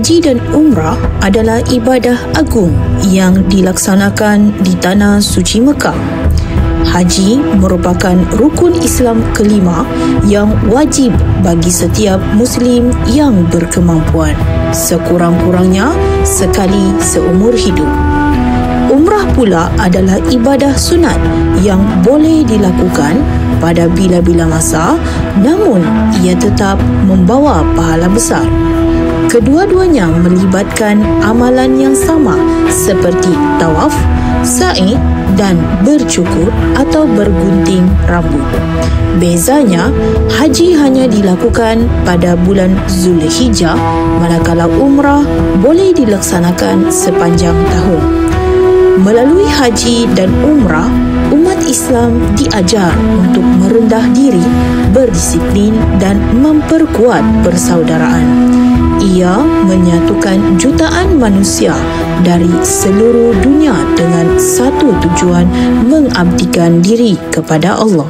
Haji dan umrah adalah ibadah agung yang dilaksanakan di Tanah Suci Mekah. Haji merupakan rukun Islam kelima yang wajib bagi setiap Muslim yang berkemampuan, sekurang-kurangnya sekali seumur hidup. Umrah pula adalah ibadah sunat yang boleh dilakukan pada bila-bila masa, namun ia tetap membawa pahala besar. Kedua-duanya melibatkan amalan yang sama seperti tawaf, sa'i dan bercukur atau bergunting rambut. Bezanya, haji hanya dilakukan pada bulan Zulhijjah, manakala umrah boleh dilaksanakan sepanjang tahun. Melalui haji dan umrah, umat Islam diajar untuk merendah diri, berdisiplin dan memperkuat persaudaraan. Ia menyatukan jutaan manusia dari seluruh dunia dengan satu tujuan, mengabdikan diri kepada Allah.